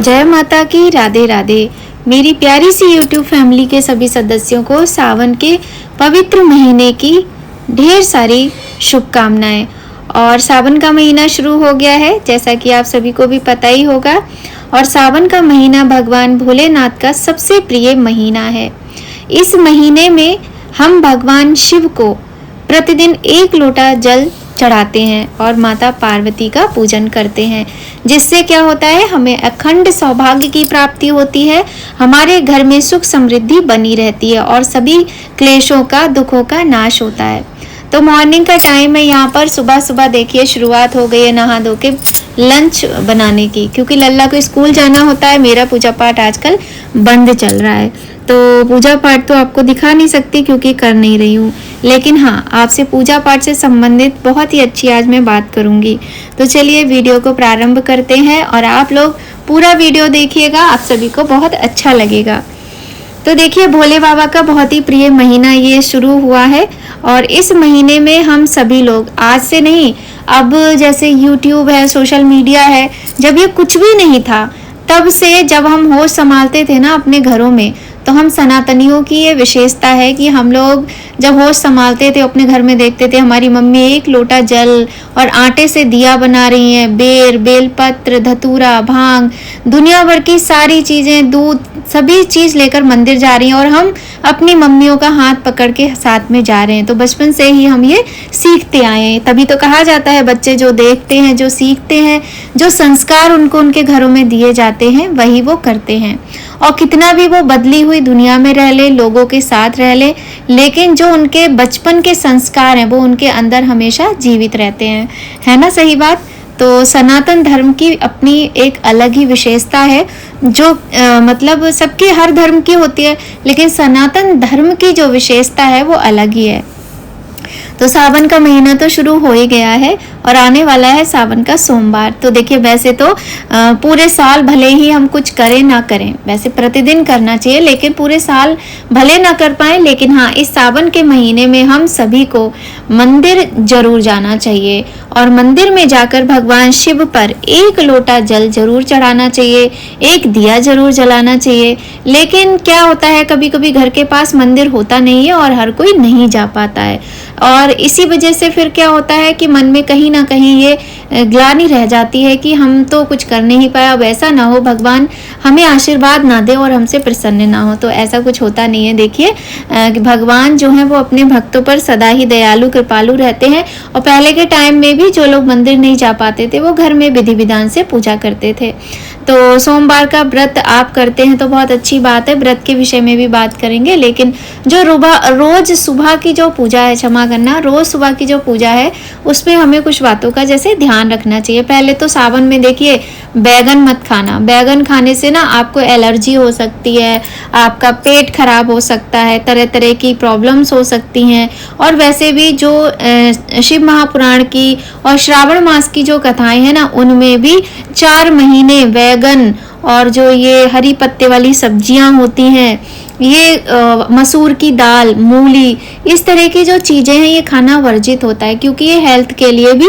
जय माता की, राधे राधे। मेरी प्यारी सी YouTube फैमिली के सभी सदस्यों को सावन के पवित्र महीने की ढेर सारी शुभकामनाएं। और सावन का महीना शुरू हो गया है, जैसा कि आप सभी को भी पता ही होगा। और सावन का महीना भगवान भोलेनाथ का सबसे प्रिय महीना है। इस महीने में हम भगवान शिव को प्रतिदिन 1 लोटा जल चढ़ाते हैं और माता पार्वती का पूजन करते हैं, जिससे क्या होता है, हमें अखंड सौभाग्य की प्राप्ति होती है, हमारे घर में सुख समृद्धि बनी रहती है और सभी क्लेशों का, दुखों का नाश होता है। तो मॉर्निंग का टाइम है, यहाँ पर सुबह सुबह देखिए शुरुआत हो गई है नहा धो के लंच बनाने की, क्योंकि लल्ला को स्कूल जाना होता है। मेरा पूजा पाठ आजकल बंद चल रहा है, तो पूजा पाठ तो आपको दिखा नहीं सकती क्योंकि कर नहीं रही हूँ, लेकिन हाँ, आपसे पूजा पाठ से संबंधित बहुत ही अच्छी आज मैं बात करूँगी। तो चलिए वीडियो को प्रारंभ करते हैं और आप लोग पूरा वीडियो देखिएगा, आप सभी को बहुत अच्छा लगेगा। तो देखिए, भोले बाबा का बहुत ही प्रिय महीना ये शुरू हुआ है और इस महीने में हम सभी लोग आज से नहीं, अब जैसे YouTube है, सोशल मीडिया है, जब ये कुछ भी नहीं था तब से जब हम होश संभालते थे ना अपने घरों में, तो हम सनातनियों की ये विशेषता है कि हम लोग जब होश संभालते थे अपने घर में देखते थे हमारी मम्मी 1 लोटा जल और आटे से दिया बना रही हैं, बेर, बेलपत्र, धतूरा, भांग, दुनिया भर की सारी चीज़ें, दूध, सभी चीज़ लेकर मंदिर जा रही हैं और हम अपनी मम्मियों का हाथ पकड़ के साथ में जा रहे हैं। तो बचपन से ही हम ये सीखते आए हैं। तभी तो कहा जाता है बच्चे जो देखते हैं, जो सीखते हैं, जो संस्कार उनको उनके घरों में दिए जाते हैं वही वो करते हैं। और कितना भी वो बदली हुई दुनिया में रह ले, लोगों के साथ रह ले, लेकिन जो उनके बचपन के संस्कार हैं वो उनके अंदर हमेशा जीवित रहते हैं, है ना सही बात। तो सनातन धर्म की अपनी एक अलग ही विशेषता है, जो मतलब सबके हर धर्म की होती है, लेकिन सनातन धर्म की जो विशेषता है वो अलग ही है। तो सावन का महीना तो शुरू हो ही गया है और आने वाला है सावन का सोमवार। तो देखिए, वैसे तो पूरे साल भले ही हम कुछ करें ना करें, वैसे प्रतिदिन करना चाहिए, लेकिन पूरे साल भले ना कर पाए, लेकिन हाँ, इस सावन के महीने में हम सभी को मंदिर जरूर जाना चाहिए और मंदिर में जाकर भगवान शिव पर 1 लोटा जल जरूर चढ़ाना चाहिए, 1 दिया जरूर जलाना चाहिए। लेकिन क्या होता है, कभी कभी घर के पास मंदिर होता नहीं है और हर कोई नहीं जा पाता है, और इसी वजह से फिर क्या होता है कि मन में कहीं ना कहीं ये ग्लानि रह जाती है कि हम तो कुछ कर नहीं पाए। अब ऐसा ना हो भगवान हमें आशीर्वाद ना दे और हमसे प्रसन्न ना हो, तो ऐसा कुछ होता नहीं है। देखिए, भगवान जो है वो अपने भक्तों पर सदा ही दयालु कृपालु रहते हैं, और पहले के टाइम में भी जो लोग मंदिर नहीं जा पाते थे वो घर में विधि विधान से पूजा करते थे। तो सोमवार का व्रत आप करते हैं तो बहुत अच्छी बात है, व्रत के विषय में भी बात करेंगे। लेकिन जो रोज सुबह की जो पूजा है, क्षमा करना, रोज सुबह की जो पूजा है उसमें हमें कुछ बातों का जैसे ध्यान रखना चाहिए। पहले तो सावन में देखिए, बैगन मत खाना। बैगन खाने से ना आपको एलर्जी हो सकती है, आपका पेट खराब हो सकता है, तरह तरह की प्रॉब्लम्स हो सकती हैं। और वैसे भी जो शिव महापुराण की और श्रावण मास की जो कथाएं हैं ना, उनमें भी 4 महीने बैगन और जो ये हरी पत्ते वाली सब्जियां होती हैं, ये मसूर की दाल, मूली, इस तरह की जो चीज़ें हैं ये खाना वर्जित होता है, क्योंकि ये हेल्थ के लिए भी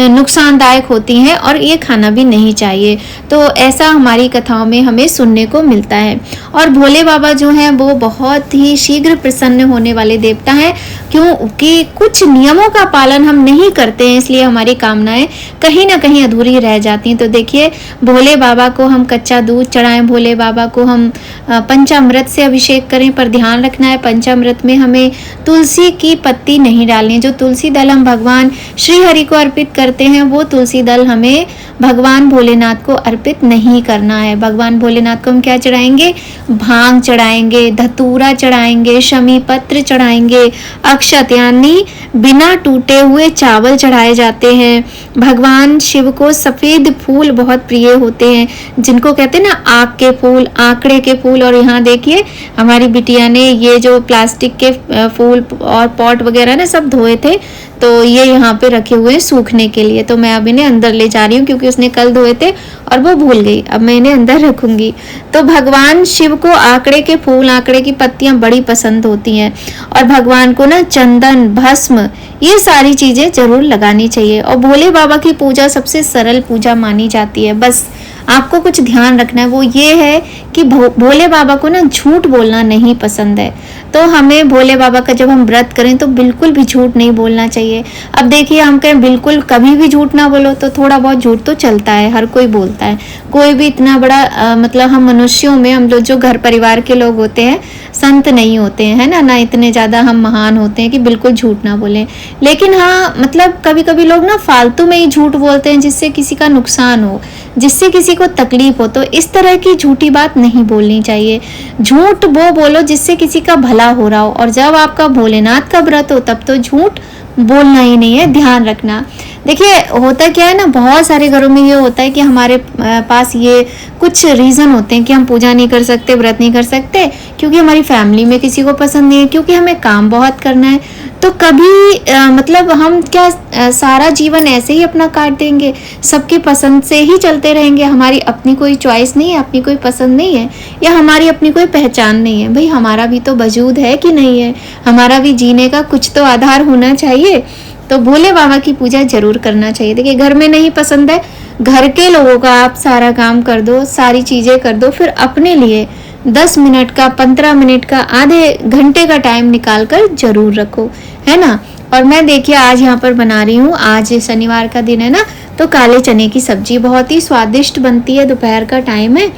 नुकसानदायक होती हैं और ये खाना भी नहीं चाहिए। तो ऐसा हमारी कथाओं में हमें सुनने को मिलता है। और भोले बाबा जो हैं वो बहुत ही शीघ्र प्रसन्न होने वाले देवता हैं, क्योंकि कुछ नियमों का पालन हम नहीं करते हैं, इसलिए हमारी कामनाएं कहीं ना कहीं अधूरी रह जाती हैं। तो देखिए, भोले बाबा को हम कच्चा दूध चढ़ाएं, भोले बाबा को हम पंचामृत से अभिषेक करें, पर ध्यान रखना है पंचामृत में हमें तुलसी की पत्ती नहीं डालनी। जो तुलसी दल हम भगवान श्री हरि को अर्पित करते हैं वो तुलसी दल हमें भगवान भोलेनाथ को अर्पित नहीं करना है। भगवान भोलेनाथ को हम क्या चढ़ाएंगे? भांग चढ़ाएंगे, धतूरा चढ़ाएंगे, शमी पत्र चढ़ाएंगे, अक्षत यानी बिना टूटे हुए चावल चढ़ाए जाते हैं। भगवान शिव को सफेद फूल बहुत प्रिय होते हैं, जिनको कहते हैं ना आक के फूल, आंकड़े के फूल। और यहाँ देखिए, हमारी बिटिया ने ये जो प्लास्टिक के फूल और पॉट वगैरह ना सब धोए थे, तो ये यहाँ पे रखे हुए हैं सूखने के लिए। तो मैं अब इन्हें अंदर ले जा रही हूँ, क्योंकि उसने कल धोए थे और वो भूल गई। अब मैं इन्हें अंदर रखूंगी। तो भगवान शिव को आंकड़े के फूल, आंकड़े की पत्तियां बड़ी पसंद होती हैं, और भगवान को ना चंदन, भस्म, ये सारी चीजें जरूर लगानी चाहिए। और भोले बाबा की पूजा सबसे सरल पूजा मानी जाती है। बस आपको कुछ ध्यान रखना है, वो ये है कि भोले बाबा को ना झूठ बोलना नहीं पसंद है। तो हमें भोले बाबा का जब हम व्रत करें तो बिल्कुल भी झूठ नहीं बोलना चाहिए। अब देखिए, हम कहें बिल्कुल कभी भी झूठ ना बोलो, तो थोड़ा बहुत झूठ तो चलता है, हर कोई बोलता है। कोई भी इतना बड़ा मतलब हम मनुष्यों में, हम लोग जो घर परिवार के लोग होते हैं, संत नहीं होते हैं, है ना इतने ज़्यादा हम महान होते हैं कि बिल्कुल झूठ ना बोलें। लेकिन हाँ, मतलब कभी कभी लोग ना फालतू में ही झूठ बोलते हैं, जिससे किसी का नुकसान हो, जिससे किसी को तकलीफ हो। तो इस तरह की झूठी बात नहीं बोलनी चाहिए। झूठ वो बोलो जिससे किसी का भला हो रहा हो, और जब आपका भोलेनाथ का व्रत हो तब तो झूठ बोलना ही नहीं है, ध्यान रखना। देखिए, होता क्या है ना, बहुत सारे घरों में ये होता है कि हमारे पास ये कुछ रीज़न होते हैं कि हम पूजा नहीं कर सकते, व्रत नहीं कर सकते, क्योंकि हमारी फैमिली में किसी को पसंद नहीं है, क्योंकि हमें काम बहुत करना है। तो कभी मतलब हम क्या सारा जीवन ऐसे ही अपना काट देंगे, सबकी पसंद से ही चलते रहेंगे? हमारी अपनी कोई चॉइस नहीं है, अपनी कोई पसंद नहीं है, या हमारी अपनी कोई पहचान नहीं है? भाई, हमारा भी तो वजूद है कि नहीं है, हमारा भी जीने का कुछ तो आधार होना चाहिए। तो भोले बाबा की पूजा जरूर करना चाहिए। देखिए, घर में नहीं पसंद है, घर के लोगों का आप सारा काम कर दो, सारी चीज़ें कर दो, फिर अपने लिए 10 मिनट का, 15 मिनट का, आधे घंटे का टाइम निकाल कर जरूर रखो, है ना। और मैं देखिए आज यहाँ पर बना रही हूँ, आज शनिवार का दिन है ना, तो काले चने की सब्जी बहुत ही स्वादिष्ट बनती है। दोपहर का टाइम है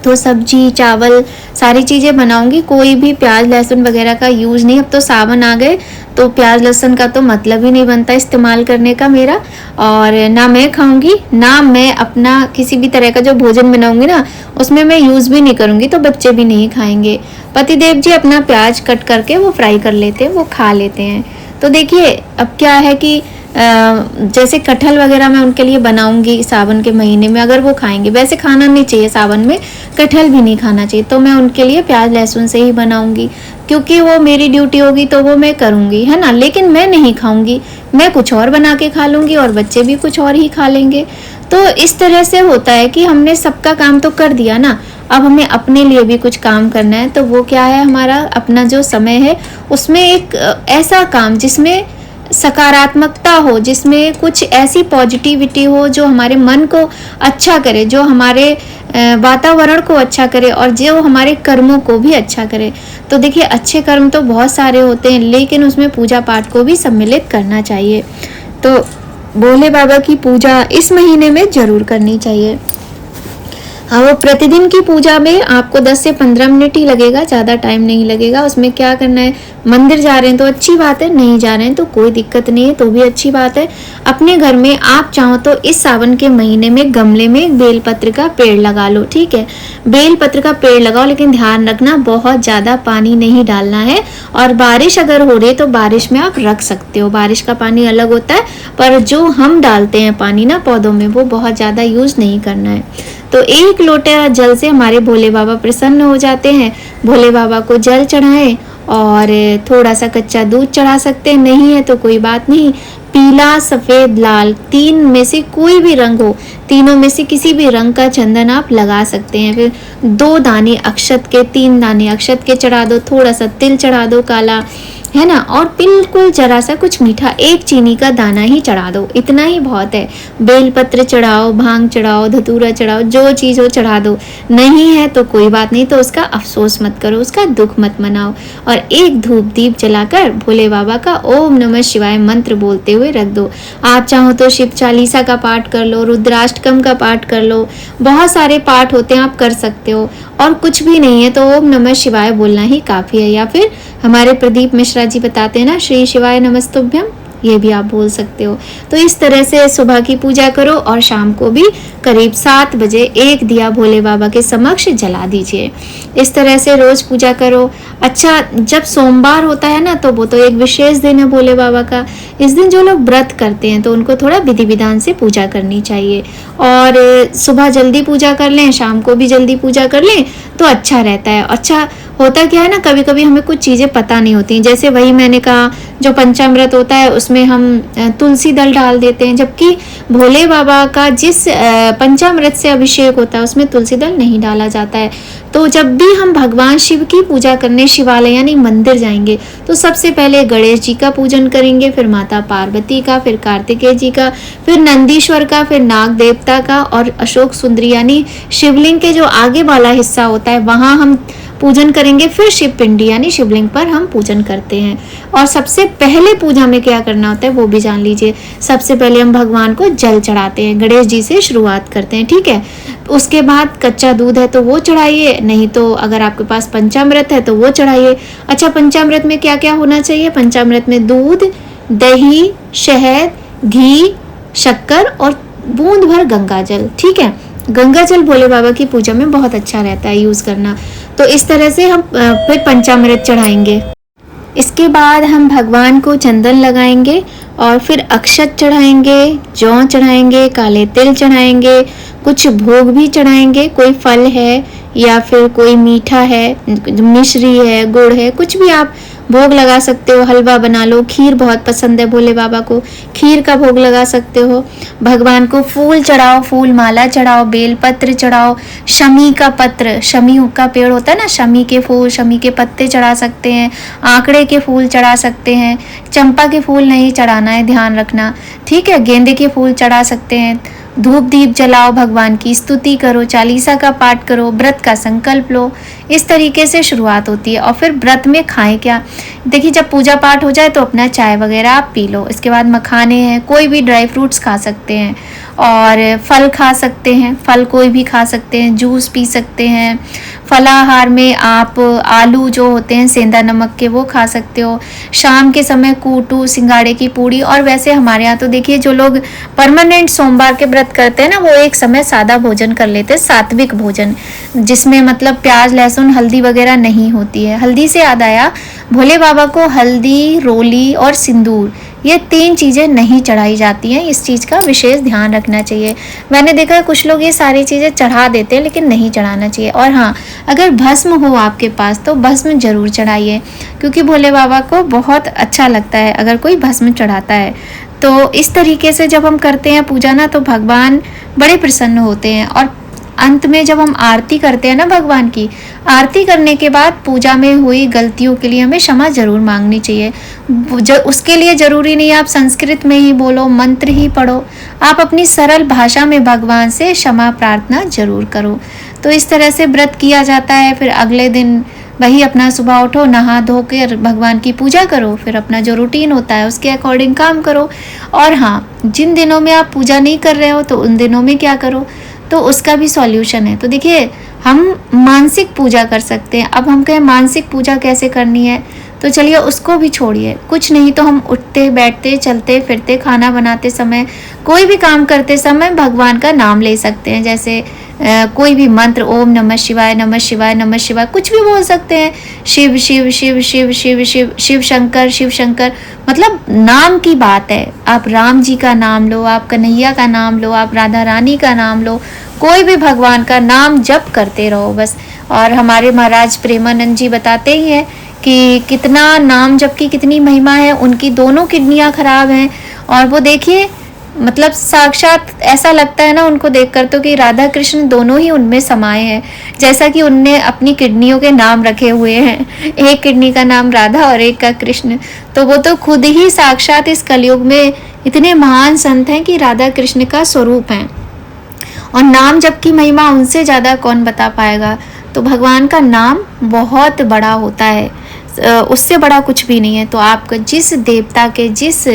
तो सब्जी चावल सारी चीज़ें बनाऊंगी, कोई भी प्याज लहसुन वगैरह का यूज़ नहीं। अब तो सावन आ गए तो प्याज लहसुन का तो मतलब ही नहीं बनता इस्तेमाल करने का मेरा, और ना मैं खाऊंगी, ना मैं अपना किसी भी तरह का जो भोजन बनाऊंगी ना उसमें मैं यूज़ भी नहीं करूंगी, तो बच्चे भी नहीं खाएंगे। पतिदेव जी अपना प्याज कट करके वो फ्राई कर लेते हैं, वो खा लेते हैं। तो देखिए, अब क्या है कि जैसे कटहल वगैरह मैं उनके लिए बनाऊंगी सावन के महीने में, अगर वो खाएंगे, वैसे खाना नहीं चाहिए सावन में, कटहल भी नहीं खाना चाहिए, तो मैं उनके लिए प्याज लहसुन से ही बनाऊंगी, क्योंकि वो मेरी ड्यूटी होगी तो वो मैं करूंगी, है ना। लेकिन मैं नहीं खाऊंगी, मैं कुछ और बना के खा लूंगी और बच्चे भी कुछ और ही खा लेंगे। तो इस तरह से होता है कि हमने सबका काम तो कर दिया ना, अब हमें अपने लिए भी कुछ काम करना है। तो वो क्या है, हमारा अपना जो समय है उसमें एक ऐसा काम जिसमें सकारात्मकता हो, जिसमें कुछ ऐसी पॉजिटिविटी हो जो हमारे मन को अच्छा करे, जो हमारे वातावरण को अच्छा करे, और जो हमारे कर्मों को भी अच्छा करे। तो देखिए, अच्छे कर्म तो बहुत सारे होते हैं, लेकिन उसमें पूजा पाठ को भी सम्मिलित करना चाहिए। तो भोले बाबा की पूजा इस महीने में जरूर करनी चाहिए। हाँ, वो प्रतिदिन की पूजा में आपको 10 से 15 मिनट ही लगेगा, ज़्यादा टाइम नहीं लगेगा। उसमें क्या करना है, मंदिर जा रहे हैं तो अच्छी बात है, नहीं जा रहे हैं तो कोई दिक्कत नहीं है, तो भी अच्छी बात है। अपने घर में आप चाहो तो इस सावन के महीने में गमले में बेलपत्र का पेड़ लगा लो, ठीक है, बेलपत्र का पेड़ लगाओ, लेकिन ध्यान रखना बहुत ज़्यादा पानी नहीं डालना है। और बारिश अगर हो रही है तो बारिश में आप रख सकते हो, बारिश का पानी अलग होता है, पर जो हम डालते हैं पानी ना पौधों में, वो बहुत ज़्यादा यूज़ नहीं करना है। तो 1 लोटा जल से हमारे भोले बाबा प्रसन्न हो जाते हैं। भोले बाबा को जल चढ़ाएं, और थोड़ा सा कच्चा दूध चढ़ा सकते हैं, नहीं है तो कोई बात नहीं, पीला सफ़ेद लाल 3 में से कोई भी रंग हो, तीनों में से किसी भी रंग का चंदन आप लगा सकते हैं। फिर 2 दाने अक्षत के, 3 दाने अक्षत के चढ़ा दो, थोड़ा सा तिल चढ़ा दो काला, है ना, और बिल्कुल जरा सा कुछ मीठा, 1 चीनी का दाना ही चढ़ा दो, इतना ही बहुत है। बेलपत्र चढ़ाओ, भांग चढ़ाओ, धतूरा चढ़ाओ, जो चीज़ हो चढ़ा दो, नहीं है तो कोई बात नहीं, तो उसका अफसोस मत करो, उसका दुख मत मनाओ, और 1 धूप दीप जलाकर भोले बाबा का ओम नमः शिवाय मंत्र बोलते हुए रख दो। आप चाहो तो शिव चालीसा का पाठ कर लो, रुद्राष्टकम का पाठ कर लो, बहुत सारे पाठ होते हैं, आप कर सकते हो। और कुछ भी नहीं है तो ओम नमः शिवाय बोलना ही काफ़ी है, या फिर हमारे प्रदीप मिश्रा जी बताते हैं ना, श्री शिवाय नमस्तुभ्यम, ये भी आप बोल सकते हो। तो इस तरह से सुबह की पूजा करो, और शाम को भी करीब 7 बजे 1 दिया भोले बाबा के समक्ष जला दीजिए। इस तरह से रोज पूजा करो। अच्छा, जब सोमवार होता है ना, तो वो तो एक विशेष दिन है भोले बाबा का। इस दिन जो लोग व्रत करते हैं तो उनको थोड़ा विधि विधान से पूजा करनी चाहिए, और सुबह जल्दी पूजा कर लें, शाम को भी जल्दी पूजा कर लें तो अच्छा रहता है। अच्छा, होता क्या है ना, कभी कभी हमें कुछ चीज़ें पता नहीं होती, जैसे वही मैंने कहा जो पंचामृत होता है उसमें हम तुलसी दल डाल देते हैं, जबकि भोले बाबा का जिस पंचामृत से अभिषेक होता है उसमें तुलसी दल नहीं डाला जाता है। तो जब भी हम भगवान शिव की पूजा करने शिवालय यानी मंदिर जाएंगे तो सबसे पहले गणेश जी का पूजन करेंगे, फिर माता पार्वती का, फिर कार्तिकेय जी का, फिर नंदीश्वर का, फिर नाग देवता का, और अशोक सुंदरी यानी शिवलिंग के जो आगे वाला हिस्सा होता है वहां हम पूजन करेंगे, फिर शिव पिंडी यानी शिवलिंग पर हम पूजन करते हैं। और सबसे पहले पूजा में क्या करना होता है वो भी जान लीजिए। सबसे पहले हम भगवान को जल चढ़ाते हैं, गणेश जी से शुरुआत करते हैं, ठीक है। उसके बाद कच्चा दूध है तो वो चढ़ाइए, नहीं तो अगर आपके पास पंचामृत है तो वो चढ़ाइए। अच्छा, पंचामृत में क्या क्या होना चाहिए? पंचामृत में दूध, दही, शहद, घी, शक्कर और बूंद भर गंगा जल, ठीक है। गंगा जल भोले बाबा की पूजा में बहुत अच्छा रहता है यूज करना। तो इस तरह से हम फिर पंचामृत चढ़ाएंगे। इसके बाद हम भगवान को चंदन लगाएंगे और फिर अक्षत चढ़ाएंगे, जौ चढ़ाएंगे, काले तिल चढ़ाएंगे, कुछ भोग भी चढ़ाएंगे। कोई फल है या फिर कोई मीठा है, मिश्री है, गुड़ है, कुछ भी आप भोग लगा सकते हो। हलवा बना लो, खीर बहुत पसंद है भोले बाबा को, खीर का भोग लगा सकते हो। भगवान को फूल चढ़ाओ, फूल माला चढ़ाओ, बेलपत्र चढ़ाओ, शमी का पत्र, शमी का पेड़ होता है ना, शमी के फूल, शमी के पत्ते चढ़ा सकते हैं, आंकड़े के फूल चढ़ा सकते हैं, चंपा के फूल नहीं चढ़ाना है, ध्यान रखना, ठीक है। गेंदे के फूल चढ़ा सकते हैं। धूप दीप जलाओ, भगवान की स्तुति करो, चालीसा का पाठ करो, व्रत का संकल्प लो। इस तरीके से शुरुआत होती है। और फिर व्रत में खाएं क्या? देखिए, जब पूजा पाठ हो जाए तो अपना चाय वगैरह आप पी लो। इसके बाद मखाने हैं, कोई भी ड्राई फ्रूट्स खा सकते हैं और फल खा सकते हैं, फल कोई भी खा सकते हैं, जूस पी सकते हैं। फलाहार में आप आलू जो होते हैं सेंधा नमक के वो खा सकते हो। शाम के समय कूटू, सिंगाड़े की पूड़ी। और वैसे हमारे यहाँ तो देखिए जो लोग परमानेंट सोमवार के व्रत करते हैं ना, वो एक समय सादा भोजन कर लेते हैं, सात्विक भोजन, जिसमें मतलब प्याज, लहसुन, हल्दी वगैरह नहीं होती है। हल्दी से याद आया, भोले बाबा को हल्दी, रोली और सिंदूर, ये 3 चीज़ें नहीं चढ़ाई जाती हैं। इस चीज़ का विशेष ध्यान रखना चाहिए। मैंने देखा है कुछ लोग ये सारी चीज़ें चढ़ा देते हैं, लेकिन नहीं चढ़ाना चाहिए। और हाँ, अगर भस्म हो आपके पास तो भस्म जरूर चढ़ाइए, क्योंकि भोले बाबा को बहुत अच्छा लगता है अगर कोई भस्म चढ़ाता है। तो इस तरीके से जब हम करते हैं पूजा ना, तो भगवान बड़े प्रसन्न होते हैं। और अंत में जब हम आरती करते हैं ना भगवान की, आरती करने के बाद पूजा में हुई गलतियों के लिए हमें क्षमा जरूर मांगनी चाहिए। उसके लिए जरूरी नहीं आप संस्कृत में ही बोलो, मंत्र ही पढ़ो, आप अपनी सरल भाषा में भगवान से क्षमा प्रार्थना जरूर करो। तो इस तरह से व्रत किया जाता है। फिर अगले दिन वही अपना सुबह उठो, नहा धो कर भगवान की पूजा करो, फिर अपना जो रूटीन होता है उसके अकॉर्डिंग काम करो। और हाँ, जिन दिनों में आप पूजा नहीं कर रहे हो तो उन दिनों में क्या करो, तो उसका भी सॉल्यूशन है। तो देखिए, हम मानसिक पूजा कर सकते हैं। अब हम कहें मानसिक पूजा कैसे करनी है, तो चलिए उसको भी छोड़िए। कुछ नहीं तो हम उठते बैठते, चलते फिरते, खाना बनाते समय, कोई भी काम करते समय भगवान का नाम ले सकते हैं। जैसे कोई भी मंत्र, ओम नमः शिवाय, नमः शिवाय, नमः शिवाय, कुछ भी बोल सकते हैं। शिव शिव शिव शिव शिव शिव शिव शंकर, शिव शंकर, मतलब नाम की बात है। आप राम जी का नाम लो, आप कन्हैया का नाम लो, आप राधा रानी का नाम लो, कोई भी भगवान का नाम जप करते रहो बस। और हमारे महाराज प्रेमानंद जी बताते ही हैं कि कितना नाम जप की कितनी महिमा है। उनकी दोनों किडनियां खराब हैं और वो देखिए, मतलब साक्षात ऐसा लगता है ना उनको देखकर तो कि राधा कृष्ण दोनों ही उनमें समाये हैं। जैसा कि उनने अपनी किडनियों के नाम रखे हुए हैं, एक किडनी का नाम राधा और एक का कृष्ण। तो वो तो खुद ही साक्षात इस कलयुग में इतने महान संत हैं कि राधा कृष्ण का स्वरूप हैं। और नाम जप की महिमा उनसे ज़्यादा कौन बता पाएगा। तो भगवान का नाम बहुत बड़ा होता है, उससे बड़ा कुछ भी नहीं है। तो आप जिस देवता के, जिस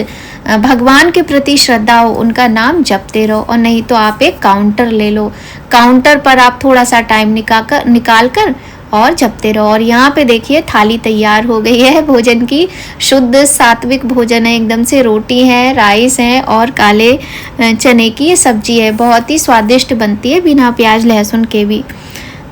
भगवान के प्रति श्रद्धा हो, उनका नाम जपते रहो। और नहीं तो आप एक काउंटर ले लो, काउंटर पर आप थोड़ा सा टाइम निकाल कर और जपते रहो। और यहाँ पे देखिए थाली तैयार हो गई है भोजन की। शुद्ध सात्विक भोजन है, एकदम से रोटी है, राइस है और काले चने की सब्जी है। बहुत ही स्वादिष्ट बनती है बिना प्याज लहसुन के भी।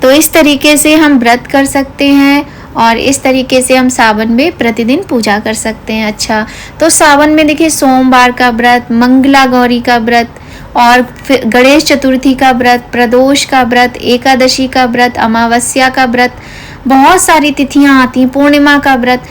तो इस तरीके से हम व्रत कर सकते हैं और इस तरीके से हम सावन में प्रतिदिन पूजा कर सकते हैं। अच्छा, तो सावन में देखिए सोमवार का व्रत, मंगला गौरी का व्रत और फिर गणेश चतुर्थी का व्रत, प्रदोष का व्रत, एकादशी का व्रत, अमावस्या का व्रत, बहुत सारी तिथियां आती हैं, पूर्णिमा का व्रत,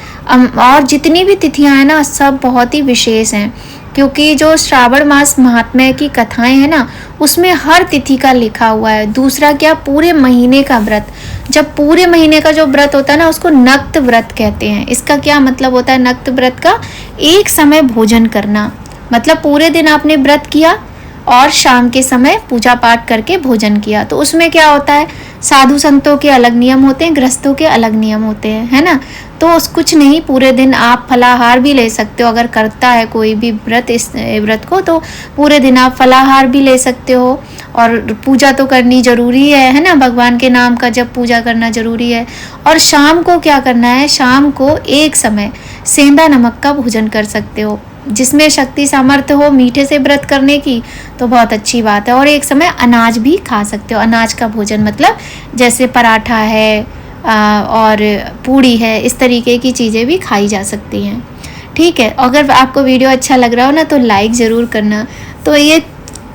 और जितनी भी तिथियां हैं ना सब बहुत ही विशेष हैं, क्योंकि जो श्रावण मास महात्म्य की कथाएं हैं ना उसमें हर तिथि का लिखा हुआ है। दूसरा क्या, पूरे महीने का व्रत, जब पूरे महीने का जो व्रत होता है ना उसको नक्त व्रत कहते हैं। इसका क्या मतलब होता है नक्त व्रत का, एक समय भोजन करना, मतलब पूरे दिन आपने व्रत किया और शाम के समय पूजा पाठ करके भोजन किया। तो उसमें क्या होता है, साधु संतों के अलग नियम होते हैं, गृहस्थों के अलग नियम होते हैं, है ना। तो उस कुछ नहीं, पूरे दिन आप फलाहार भी ले सकते हो, अगर करता है कोई भी व्रत इस व्रत को तो पूरे दिन आप फलाहार भी ले सकते हो। और पूजा तो करनी जरूरी है ना, भगवान के नाम का जब पूजा करना जरूरी है। और शाम को क्या करना है, शाम को एक समय सेंधा नमक का भोजन कर सकते हो, जिसमें शक्ति सामर्थ्य हो मीठे से व्रत करने की तो बहुत अच्छी बात है। और एक समय अनाज भी खा सकते हो, अनाज का भोजन मतलब जैसे पराठा है और पूड़ी है, इस तरीके की चीज़ें भी खाई जा सकती हैं। ठीक है, अगर आपको वीडियो अच्छा लग रहा हो ना तो लाइक ज़रूर करना। तो ये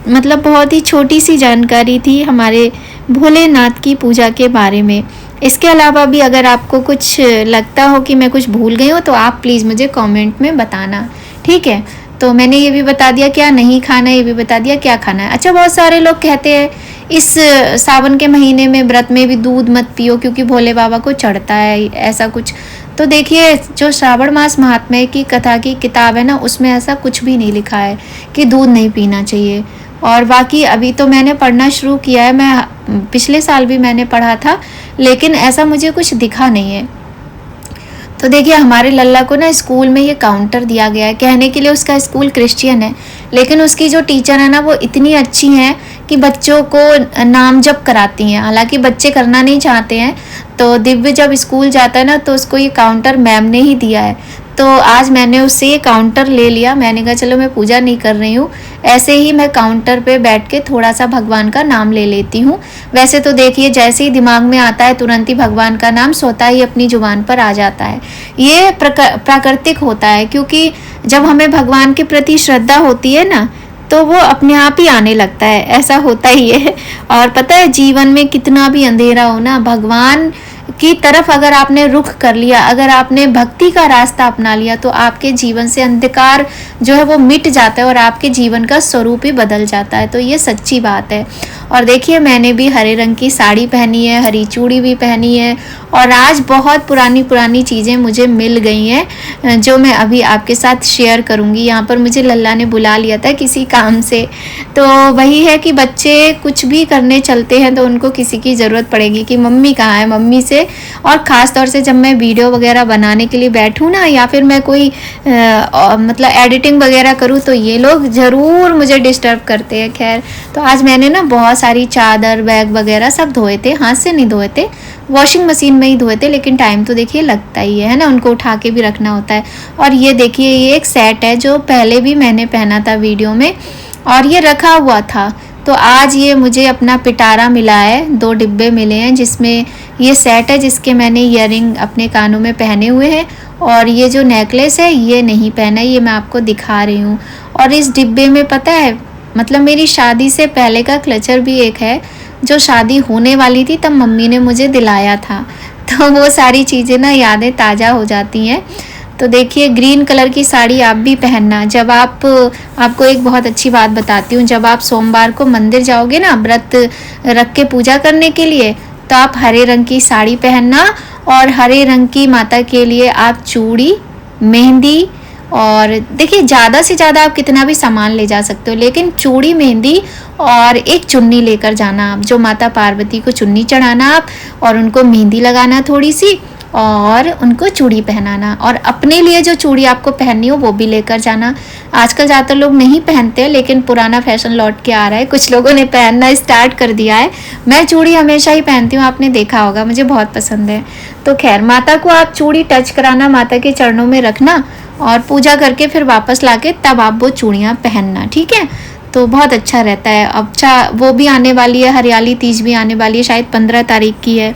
मतलब बहुत ही छोटी सी जानकारी थी हमारे भोलेनाथ की पूजा के बारे में। इसके अलावा भी अगर आपको कुछ लगता हो कि मैं कुछ भूल गई हूँ तो आप प्लीज़ मुझे कमेंट में बताना, ठीक है। तो मैंने ये भी बता दिया क्या नहीं खाना है, ये भी बता दिया क्या खाना है। अच्छा, बहुत सारे लोग कहते हैं इस सावन के महीने में व्रत में भी दूध मत पियो क्योंकि भोले बाबा को चढ़ता है, ऐसा कुछ। तो देखिए, जो श्रावण मास महात्म्य की कथा की किताब है ना उसमें ऐसा कुछ भी नहीं लिखा है कि दूध नहीं पीना चाहिए। और बाकी अभी तो मैंने पढ़ना शुरू किया है, मैं पिछले साल भी मैंने पढ़ा था, लेकिन ऐसा मुझे कुछ दिखा नहीं है। तो देखिए, हमारे लल्ला को ना स्कूल में ये काउंटर दिया गया है, कहने के लिए उसका स्कूल क्रिश्चियन है, लेकिन उसकी जो टीचर है ना वो इतनी अच्छी हैं कि बच्चों को नाम जप कराती हैं। हालांकि बच्चे करना नहीं चाहते हैं, तो दिव्य जब स्कूल जाता है ना तो उसको ये काउंटर मैम ने ही दिया है। तो आज मैंने उससे ये काउंटर ले लिया, मैंने कहा चलो मैं पूजा नहीं कर रही हूँ, ऐसे ही मैं काउंटर पे बैठ के थोड़ा सा भगवान का नाम ले लेती हूँ। वैसे तो देखिए, जैसे ही दिमाग में आता है तुरंत ही भगवान का नाम स्वतः ही अपनी जुबान पर आ जाता है। ये प्राकृतिक होता है, क्योंकि जब हमें भगवान के प्रति श्रद्धा होती है ना तो वो अपने आप ही आने लगता है, ऐसा होता ही है। और पता है, जीवन में कितना भी अंधेरा हो ना, भगवान की तरफ अगर आपने रुख कर लिया, अगर आपने भक्ति का रास्ता अपना लिया तो आपके जीवन से अंधकार जो है वो मिट जाता है और आपके जीवन का स्वरूप ही बदल जाता है। तो ये सच्ची बात है। और देखिए, मैंने भी हरे रंग की साड़ी पहनी है, हरी चूड़ी भी पहनी है, और आज बहुत पुरानी पुरानी चीज़ें मुझे मिल गई हैं जो मैं अभी आपके साथ शेयर करूँगी। यहाँ पर मुझे लल्ला ने बुला लिया था किसी काम से, तो वही है कि बच्चे कुछ भी करने चलते हैं तो उनको किसी की ज़रूरत पड़ेगी कि मम्मी कहाँ है, मम्मी से। और ख़ास तौर से जब मैं वीडियो वगैरह बनाने के लिए बैठूँ ना, या फिर मैं कोई मतलब एडिटिंग वगैरह करूँ, तो ये लोग ज़रूर मुझे डिस्टर्ब करते हैं। खैर, तो आज मैंने ना बहुत सारी चादर बैग वगैरह सब धोए थे, हाथ से नहीं धोए थे, वॉशिंग मशीन में ही धोए थे, लेकिन टाइम तो देखिए लगता ही है ना, उनको उठा के भी रखना होता है। और ये देखिए, ये एक सेट है जो पहले भी मैंने पहना था वीडियो में, और ये रखा हुआ था। तो आज ये मुझे अपना पिटारा मिला है, 2 डिब्बे मिले हैं जिसमें ये सेट है, जिसके मैंने ईयरिंग अपने कानों में पहने हुए हैं, और ये जो नेकलेस है ये नहीं पहना है, ये मैं आपको दिखा रही हूँ। और इस डिब्बे में पता है, मतलब मेरी शादी से पहले का क्लचर भी एक है, जो शादी होने वाली थी तब मम्मी ने मुझे दिलाया था। तो वो सारी चीज़ें ना यादें ताज़ा हो जाती हैं। तो देखिए, ग्रीन कलर की साड़ी आप भी पहनना। जब आपको एक बहुत अच्छी बात बताती हूँ, जब आप सोमवार को मंदिर जाओगे ना व्रत रख के पूजा करने के लिए, तो आप हरे रंग की साड़ी पहनना, और हरे रंग की माता के लिए आप चूड़ी, मेहंदी, और देखिए ज़्यादा से ज़्यादा आप कितना भी सामान ले जा सकते हो, लेकिन चूड़ी, मेहंदी और एक चुन्नी लेकर जाना आप, जो माता पार्वती को चुन्नी चढ़ाना आप, और उनको मेहंदी लगाना थोड़ी सी, और उनको चूड़ी पहनाना, और अपने लिए जो चूड़ी आपको पहननी हो वो भी लेकर जाना। आजकल ज़्यादातर लोग नहीं पहनते, लेकिन पुराना फैशन लौट के आ रहा है, कुछ लोगों ने पहनना स्टार्ट कर दिया है। मैं चूड़ी हमेशा ही पहनती हूँ, आपने देखा होगा, मुझे बहुत पसंद है। तो खैर, माता को आप चूड़ी टच कराना, माता के चरणों में रखना, और पूजा करके फिर वापस लाके तब आप वो चूड़ियाँ पहनना, ठीक है। तो बहुत अच्छा रहता है। अच्छा, वो भी आने वाली है, हरियाली तीज भी आने वाली है, शायद 15 तारीख की है।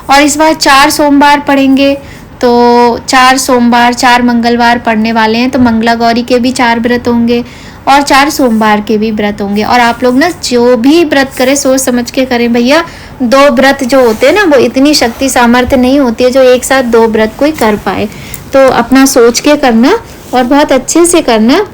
और इस बार 4 सोमवार पड़ेंगे, तो 4 सोमवार 4 मंगलवार पड़ने वाले हैं, तो मंगला गौरी के भी 4 व्रत होंगे। और 4 सोमवार के भी व्रत होंगे। और आप लोग ना जो भी व्रत करें सोच समझ के करें भैया। 2 व्रत जो होते हैं ना वो इतनी शक्ति सामर्थ्य नहीं होती है जो एक साथ 2 व्रत कोई कर पाए। तो अपना सोच के करना और बहुत अच्छे से करना।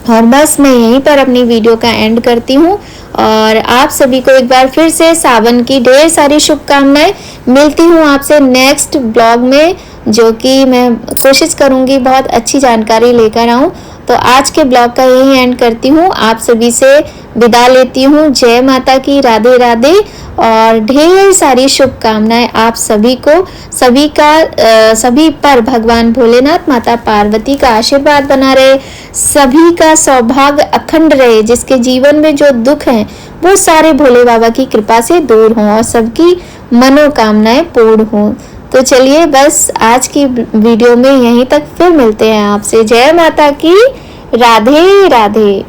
और बस मैं यहीं पर अपनी वीडियो का एंड करती हूँ और आप सभी को एक बार फिर से सावन की ढेर सारी शुभकामनाएं। मिलती हूँ आपसे नेक्स्ट ब्लॉग में, जो कि मैं कोशिश करूँगी बहुत अच्छी जानकारी लेकर आऊँ। तो आज के ब्लॉग का यही एंड करती हूँ, आप सभी से विदा लेती हूँ। जय माता की, राधे राधे और ढेर सारी शुभकामनाएं आप सभी को। सभी पर भगवान भोलेनाथ माता पार्वती का आशीर्वाद बना रहे, सभी का सौभाग्य अखंड रहे, जिसके जीवन में जो दुख हैं वो सारे भोले बाबा की कृपा से दूर हों और सबकी मनोकामनाएं पूर्ण हों। तो चलिए बस आज की वीडियो में यहीं तक, फिर मिलते हैं आपसे। जय माता की, राधे राधे।